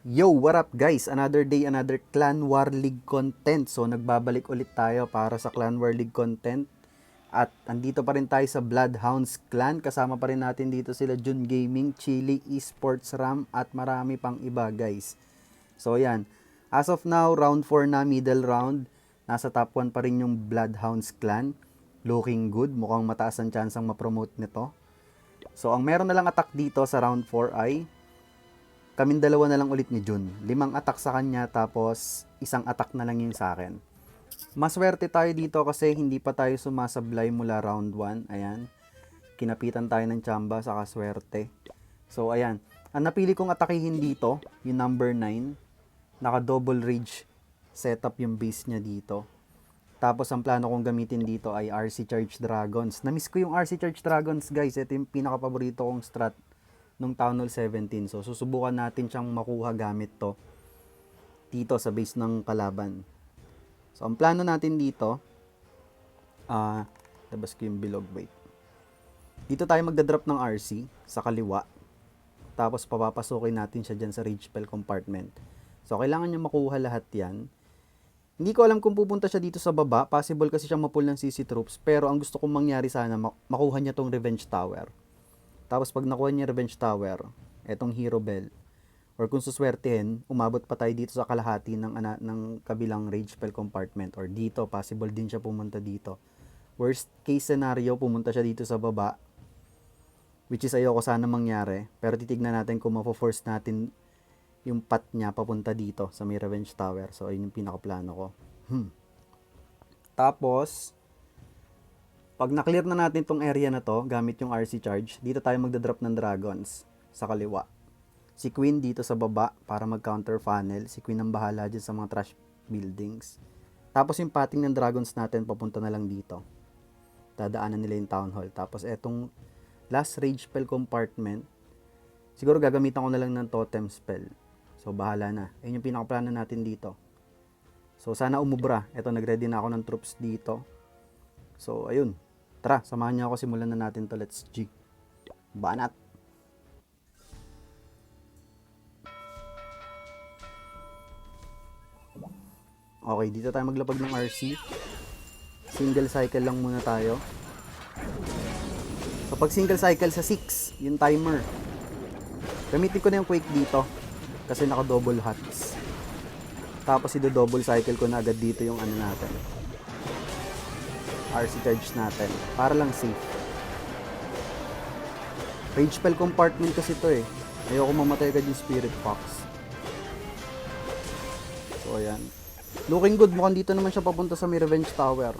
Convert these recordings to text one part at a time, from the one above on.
Yo, what up guys? Another day, another Clan War League content. So, nagbabalik ulit tayo para sa Clan War League content. At andito pa rin tayo sa Bloodhounds Clan. Kasama pa rin natin dito sila Jun Gaming, Chili Esports Ram, at marami pang iba guys. So, yan. As of now, round 4 na, middle round. Nasa top 1 pa rin yung Bloodhounds Clan. Looking good. Mukhang mataas ang chance ang ma-promote nito. So, ang meron na lang attack dito sa round 4 ay kaming dalawa na lang ulit ni Jun. 5 attack sa kanya, tapos isang attack na lang yung sa akin. Maswerte tayo dito kasi hindi pa tayo sumasablay mula round 1. Ayan. Kinapitan tayo ng tsamba sa kaswerte. So, ayan. Ang napili kong atakihin dito, yung number 9. Naka double rage setup yung base niya dito. Tapos, ang plano kong gamitin dito ay RC Charge Dragons. Namiss ko yung RC Charge Dragons, guys. Ito yung pinaka-paborito kong strat nung Town Hall 17. So, susubukan natin siyang makuha gamit to dito sa base ng kalaban. So, ang plano natin dito, labas ko yung bilog, wait. Dito tayo magdadrop ng RC sa kaliwa. Tapos, papapasukin natin siya dyan sa rage spell compartment. So, kailangan niya makuha lahat yan. Hindi ko alam kung pupunta siya dito sa baba. Possible kasi siyang mapull ng CC troops. Pero, ang gusto kong mangyari sana, makuha niya tong Revenge Tower. Tapos pag nakuha niya Revenge Tower, etong Hero Bell, or kung suswertehin, umabot pa tayo dito sa kalahati ng kabilang Rage Spell Compartment, or dito, possible din siya pumunta dito. Worst case scenario, pumunta siya dito sa baba, which is ayoko sana mangyari, pero titignan natin kung mapo-force natin yung path niya papunta dito sa may Revenge Tower. So, ayun yung pinakaplano ko. Tapos, pag na-clear na natin tong area na to, gamit yung RC charge, dito tayo magdadrop ng dragons sa kaliwa. Si Queen dito sa baba para mag-counter funnel. Si Queen ang bahala dyan sa mga trash buildings. Tapos yung pating ng dragons natin papunta na lang dito. Dadaanan nila yung town hall. Tapos etong last rage spell compartment, siguro gagamitan ko na lang ng totem spell. So bahala na. Ayun yung pinakaplano natin dito. So sana umubra. Eto, nagready na ako ng troops dito. So, ayun. Tara, samahan niyo ako. Simulan na natin to. Let's G. Banat. Okay, dito tayo maglapag ng RC. Single cycle lang muna tayo. So, pag single cycle sa 6, yung timer. Gamitin ko na yung Quake dito. Kasi naka-double hats. Tapos, double cycle ko na agad dito yung ano natin. RC charge natin para lang safe. Rage spell compartment kasi to eh. Ayoko mamatay agad yung Spirit Fox. So ayan. Looking good. Mukhang dito naman siya papunta sa may Revenge Tower.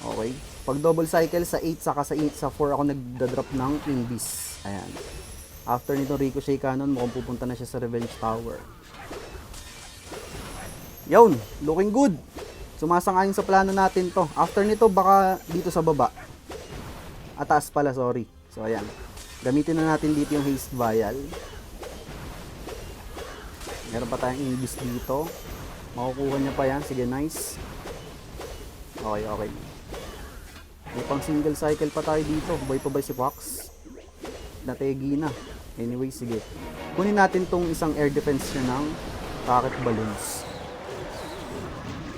Okay. Pag double cycle sa 8 saka sa 4 ako nagdadrop ng Invis. Ayan. After nito Ricochet Cannon, mukhang pupunta na siya sa Revenge Tower. Yun. Looking good. Sumasang-ayon sa plano natin to. After nito, baka dito sa baba. Ataas pala, sorry. So, ayan. Gamitin na natin dito yung Haste Vial. Meron pa tayong Invis dito. Makukuha niya pa yan. Sige, nice. Okay, okay. May pang single cycle pa tayo dito. Boy pa ba si Fox? Nategi na. Anyway, sige. Kunin natin tong isang air defense niya ng rocket balloons.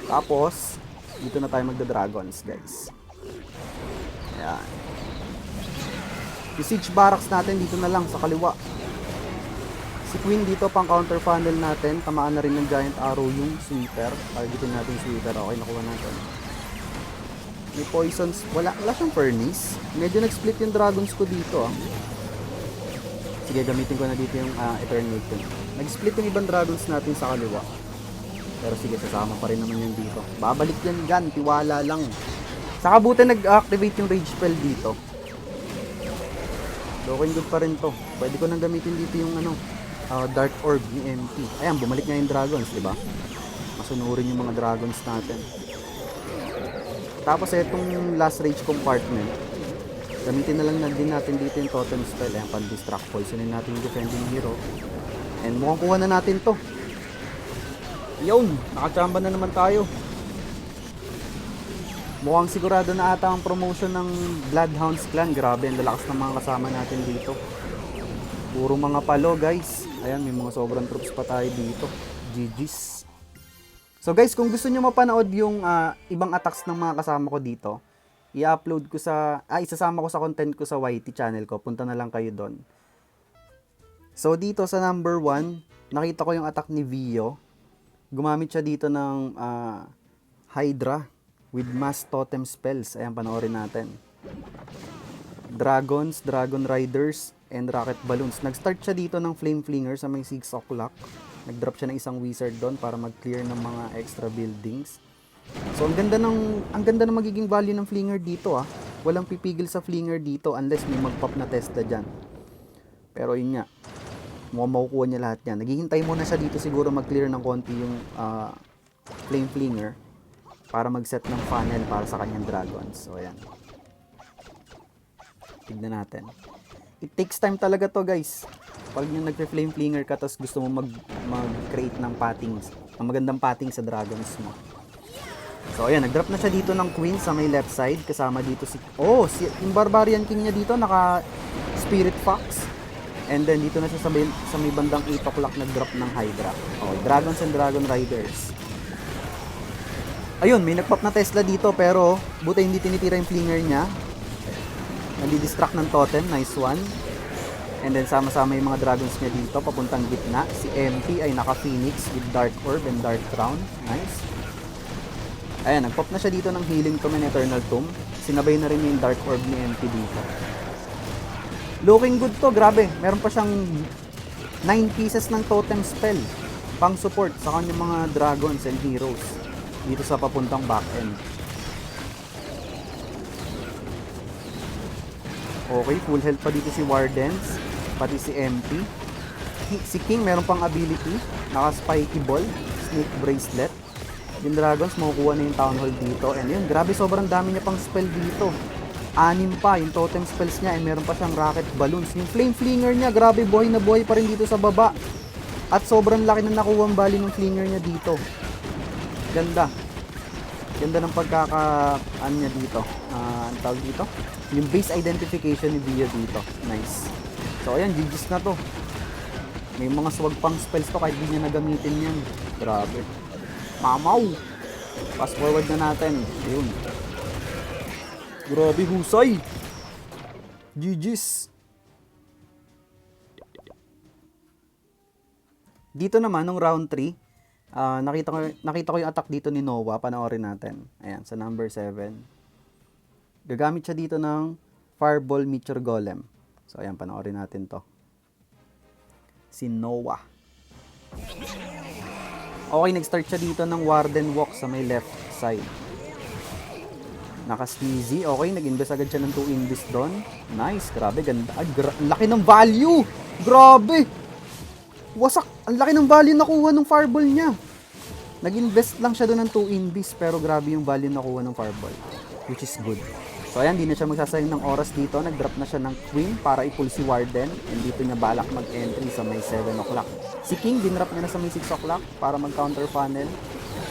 Tapos, dito na tayo magda-dragons, guys. Ayan. Yung siege barracks natin, dito na lang, sa kaliwa. Si Queen dito, pang counter funnel natin. Tamaan na rin ng giant arrow yung sweeper. Targetin natin yung sweeper. Okay, nakuha natin. May poisons. Wala siyang furnace. Medyo nag-split yung dragons ko dito. Sige, gamitin ko na dito yung Eternate. Nag-split yung ibang dragons natin sa kaliwa. Pero sige, sasama pa rin naman yun dito. Babalik yan dyan, tiwala lang. Saka buti nag-activate yung rage spell dito. Looking good pa rin to. Pwede ko nang gamitin dito yung Dark Orb, yung MP. Ayan, bumalik nga yung dragons, di ba? Masunurin yung mga dragons natin. Tapos itong last rage compartment, gamitin na lang din natin dito yung totem spell. Ayan, pan-distract, poisonin natin yung defending hero. And mukhang kuha na natin to. Yun, nakachamba na naman tayo. Mukhang sigurado na ata ang promotion ng Bloodhounds Clan. Grabe, ang lalakas ng mga kasama natin dito. Puro mga palo, guys. Ayan, may mga sobrang troops pa tayo dito. GG's. So guys, kung gusto nyo mapanood yung ibang attacks ng mga kasama ko dito, i-upload ko isasama ko sa content ko sa YT channel ko. Punta na lang kayo doon. So dito sa number 1, nakita ko yung attack ni Vio. Gumamit siya dito ng Hydra with Mass Totem Spells. Ayan, panoorin natin. Dragons, Dragon Riders, and Rocket Balloons. Nag-start siya dito ng Flame Flinger sa may 6 o'clock. Nag-drop siya ng isang wizard doon para mag-clear ng mga extra buildings. So, ang ganda ng magiging value ng Flinger dito Walang pipigil sa Flinger dito unless may mag-pop na Tesla dyan. Pero yun nga, mukhang makukuha niya lahat yan. Naghihintay muna siya dito siguro mag-clear ng konti yung Flame Flinger para mag-set ng funnel para sa kanyang dragons. So, ayan. Tignan natin. It takes time talaga to, guys. Pag yung nagpe-flame flinger ka tapos gusto mo mag-create ng pattings, ng magandang patting sa dragons mo. So ayan, nag-drop na siya dito ng queen sa may left side. Kasama dito yung barbarian king niya dito naka spirit fox. And then dito na siya sa may bandang 8 o'clock nag-drop ng hydra. Okay, dragons and dragon riders. Ayun, may nag-pop na Tesla dito pero buti hindi tinitira yung flinger niya. Nadi-distract ng totem, nice one. And then sama-sama yung mga dragons niya dito papuntang gitna. Si MP ay naka-phoenix with dark orb and dark crown. Nice. Ayan, nag-pop na siya dito ng healing tomb and eternal tomb. Sinabay na rin yung dark orb ni MP dito. Looking good to, grabe. Meron pa siyang 9 pieces ng totem spell pang support sa kanyang mga dragons and heroes dito sa papuntang back end. Okay, full health pa dito si Wardens, pati si MP. Si King meron pang ability, naka-spiky ball, snake bracelet. Yung dragons makukuha na yung town hall dito. And yun, grabe sobrang dami niya pang spell dito. 6 pa yung totem spells niya, and meron pa siyang rocket balloons. Yung flame flinger niya, grabe buhay na buhay pa rin dito sa baba. At sobrang laki na nakuha ang bali ng flinger niya dito. Ganda. Ganda ng pagkaka-ano niya dito. Ang tawag dito? Yung base identification ni Vio dito. Nice. So ayan, GG's na to. May mga swag pang spells to kahit di niya nagamitin yan. Grabe. Mamaw! Fast forward na natin. Ayun. Grabe husay! GG's! Dito naman, nung round 3, nakita ko yung attack dito ni Noah. Panoorin natin. Ayan, sa number 7. Gagamit siya dito ng Fireball Meteor Golem. So, ayan, panoorin natin to. Si Noah. Okay, nag-start siya dito ng Warden Walk sa may left side. Naka-sneezy. Okay, nag-invest agad siya ng 2 invis doon. Nice, grabe, ganda. Laki ng value! Grabe! Wasak! Ang laki ng value nakuha ng Fireball niya. Nag-invest lang siya doon ng 2 invis, pero grabe yung value nakuha ng Fireball. Which is good. So ayan, di na siya magsasayang ng oras dito. Nag-drop na siya ng Queen para i-pull si Warden. And dito niya balak mag-entry sa may 7 o'clock. Si King, dinrop niya na sa may 6 o'clock para mag-counter funnel.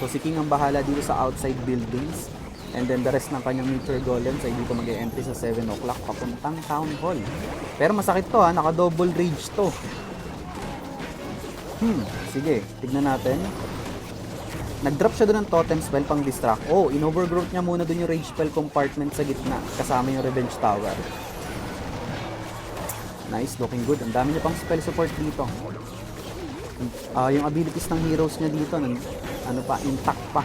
So si King ang bahala dito sa outside buildings. And then the rest ng kanyang Meteor Golems ay dito mag-entry sa 7 o'clock papuntang Town Hall. Pero masakit to naka-double rage to. Sige, tignan natin. Nag-drop siya doon ng totem spell pang distract. Oh, in-overgrowth niya muna doon yung rage spell compartment sa gitna. Kasama yung revenge tower. Nice, looking good. Ang dami niya pang spell support dito. Yung abilities ng heroes niya dito, intact pa.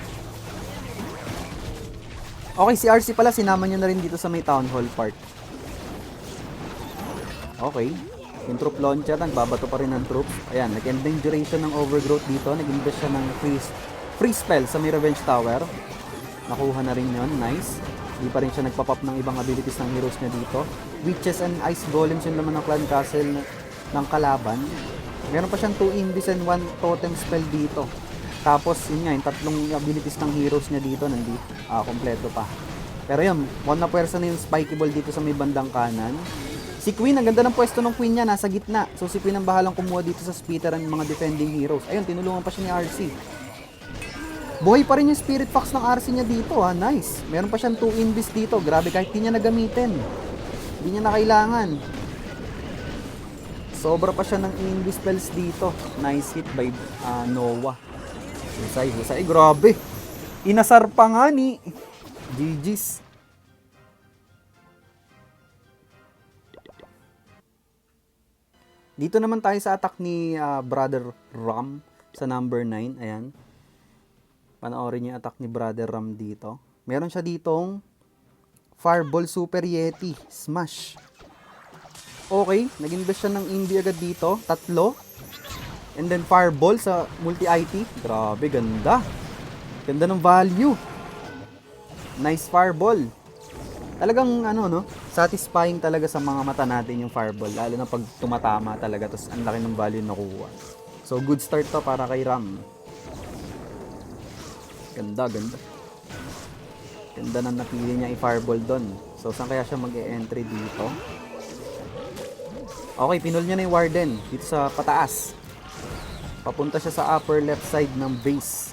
Okay, si RC pala, sinama niya na rin dito sa may town hall part. Okay. Yung troop launcher, nagbabato pa rin ng troops. Ayan, nag-ending duration ng overgrowth dito. Nag-invest siya ng free spell sa may revenge tower. Nakuha na rin yun. Nice. Di pa rin siya nagpapop ng ibang abilities ng heroes niya dito. Witches and ice golems yung laman ng clan castle ng kalaban. Meron pa siyang 2 invis and 1 totem spell dito. Tapos yun nga, yung 3 abilities ng heroes niya dito kompleto pa. Pero yun, one na pwersa na yung spiky ball dito sa may bandang kanan. Si Queen, ang ganda ng pwesto ng Queen niya, nasa gitna. So si Queen ang bahalang kumuha dito sa Spitter and mga defending heroes. Ayun, tinulungan pa siya ni RC. Buhay pa rin yung Spirit Fox ng RC niya dito, nice. Meron pa siyang 2 invis dito. Grabe, kahit di niya nagamitin. Hindi niya na kailangan. Sobra pa siya ng Invi spells dito. Nice hit by Noah. Husay, husay. Grabe. Inasar pa nga ni GG's. Dito naman tayo sa attack ni Brother Ram sa number 9. Ayan. Panoorin niyo yung attack ni Brother Ram dito. Meron siya ditong Fireball Super Yeti. Smash. Okay. Nag-invest siya ng Invi agad dito. 3. And then Fireball sa multi-IT. Grabe, ganda. Ganda ng value. Nice Fireball. Talagang satisfying talaga sa mga mata natin yung Fireball. Lalo na pag tumatama talaga. Tapos ang laki ng value nakuha. So good start to para kay Ram. Ganda, ganda. Ganda na napili niya i-Fireball doon. So saan kaya siya mag-e-entry dito? Okay, pinul niya na yung Warden. Dito sa pataas. Papunta siya sa upper left side ng base.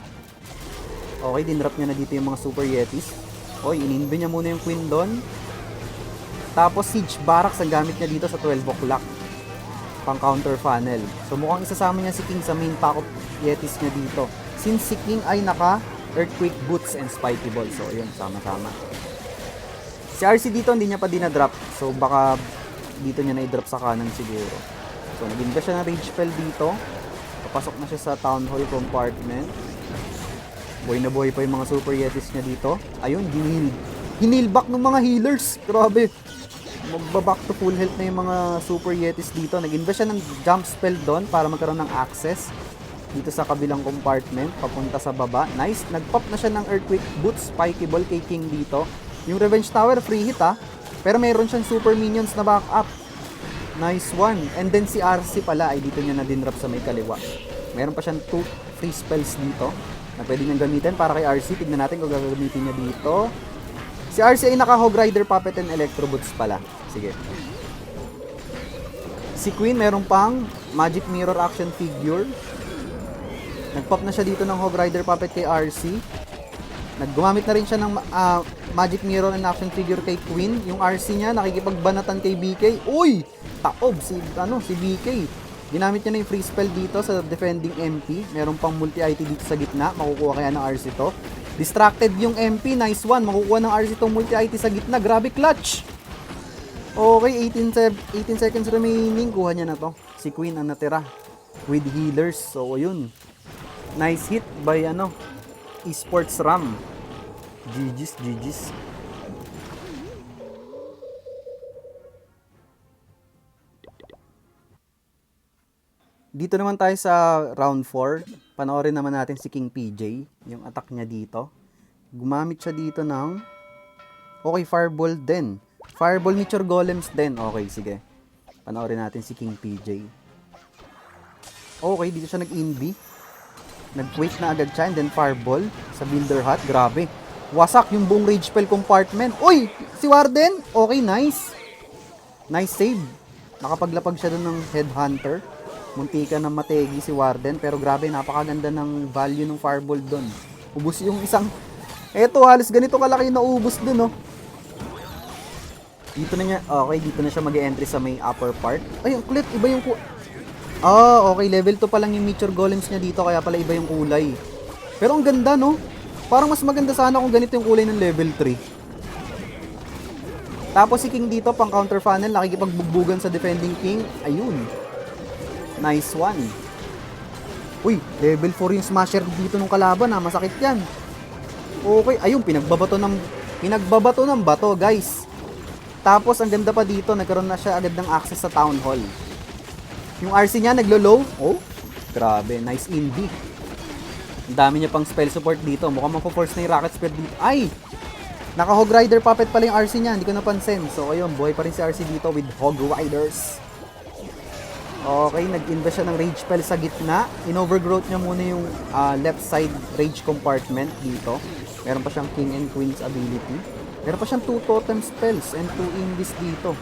Okay, dinrap niya na dito yung mga Super Yetis. Oy, in-invi niya muna yung Queen doon. Tapos Siege Barracks ang gamit niya dito sa 12 o'clock. Pang counter funnel. So mukhang isasama niya si King sa main pack of Yetis niya dito. Since si King ay naka Earthquake Boots and Spiky Ball. So yun, sama-sama. Si RC dito hindi niya pa dinadrop. So baka dito niya na-drop sa kanan siguro. So nag-invest siya ng Rage Spell dito. Papasok na siya sa Town Hall compartment. Buhay na buhay pa yung mga Super Yetis niya dito. Ayun, hinil back ng mga healers. Grabe. Magbaback to full health na yung mga Super Yetis dito. Nag-invest siya ng jump spell doon para magkaroon ng access dito sa kabilang compartment. Papunta sa baba. Nice. Nag-pop na siya ng Earthquake Boots, Spiky Ball kay King dito. Yung Revenge Tower, free hit pero mayroon siyang Super Minions na back up. Nice one. And then si RC pala ay dito niya na dinrap sa may kaliwa. Meron pa siyang 2 free spells dito na pwede niyang gamitin para kay RC. Tignan natin kung gagamitin niya dito. Si RC ay naka Hog Rider Puppet and Electro Boots pala. Sige. Si Queen meron pang Magic Mirror Action Figure. Nagpop na siya dito ng Hog Rider Puppet kay RC. Naggumamit na rin siya ng Magic Mirror and Action Figure kay Queen. Yung RC niya nakikipagbanatan kay BK. Uy! Taob si BK. Ginamit niya na yung free spell dito sa defending MP. Meron pang multi-IT dito sa gitna. Makukuha kaya ng RC to. Distracted yung MP. Nice one. Makukuha ng RC tong multi-IT sa gitna. Grabe clutch. Okay, 18 seconds remaining. Kuha niya na to. Si Queen ang natira with healers. So, yun. Nice hit by Esports Ram. GG's. Dito naman tayo sa round 4. Panoorin naman natin si King PJ. Yung attack niya dito. Gumamit siya dito ng Fireball din. Fireball Meteor Golems din. Okay, sige. Panoorin natin si King PJ. Okay, dito siya nag-invi. Nag-wait na agad siya and then Fireball sa Builder Hut. Grabe. Wasak yung buong Rage Spell compartment. Uy! Si Warden! Okay, nice. Nice save. Nakapaglapag siya doon ng Headhunter. Muntika na mategi si Warden. Pero grabe, napakaganda ng value ng Fireball doon. Ubus yung isang... Eto, halos ganito kalaki na ubus doon, Dito na niya... Okay, dito na siya mag-e-entry sa may upper part. Ay, ang kulit. Iba yung... okay. Level 2 pa lang yung Meteor Golems niya dito. Kaya pala iba yung kulay. Pero ang ganda, no? Parang mas maganda sana kung ganito yung kulay ng level 3. Tapos si King dito, pang counter funnel. Nakikipagbugbugan sa defending King. Ayun. Nice one. Uy, level 4 yung smasher dito ng kalaban masakit yan. Okay, ayun, pinagbabato ng bato, guys. Tapos ang ganda pa dito, nagkaroon na siya agad ng access sa Town Hall. Yung RC niya naglo-low. Oh, grabe, nice invi. Ang dami niya pang spell support dito. Mukhang mapo-force na yung rocket speed dito. Ay! Naka Hog Rider Puppet pala yung RC niya, hindi ko napansin. So ayun, buhay pa rin si RC dito with Hog Riders. Okay, nag-invest siya ng Rage Spell sa gitna. In-overgrowth niya muna yung left side Rage compartment dito. Meron pa siyang King and Queen's ability. Meron pa siyang 2 Totem Spells and 2 Invis dito.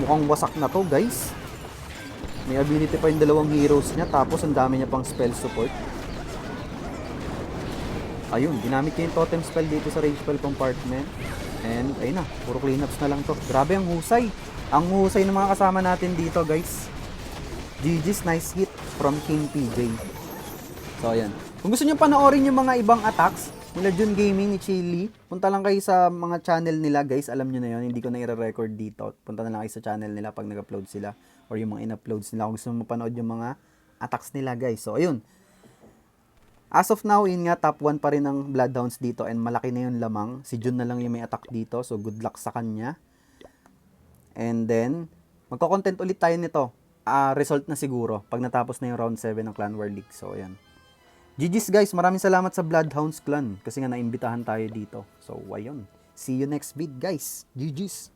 Mukhang wasak na to, guys. May ability pa yung dalawang heroes niya. Tapos ang dami niya pang spell support. Ayun, ginamit niya yung Totem Spell dito sa Rage Spell compartment. And ayun na, puro cleanups na lang to. Grabe ang husay. Ang husay ng mga kasama natin dito, guys. GG's, nice hit from King PJ. So, ayan. Kung gusto nyo panoorin yung mga ibang attacks, nila Jun Gaming, ni Chili, punta lang kayo sa mga channel nila, guys. Alam nyo na yun, hindi ko na i-record dito. Punta na lang kayo sa channel nila pag nag-upload sila or yung mga in-uploads nila. Kung gusto mo mapanood yung mga attacks nila, guys. So, ayun. As of now, yun nga, top 1 pa rin ng Bloodhounds dito and malaki na yung lamang. Si Jun na lang yung may attack dito, so good luck sa kanya. And then, magko-content ulit tayo nito. Result na siguro pag natapos na yung round 7 ng Clan War League. So, ayan. GG's guys, maraming salamat sa Bloodhounds Clan kasi nga naimbitahan tayo dito. So, ayun. See you next vid guys. GG's.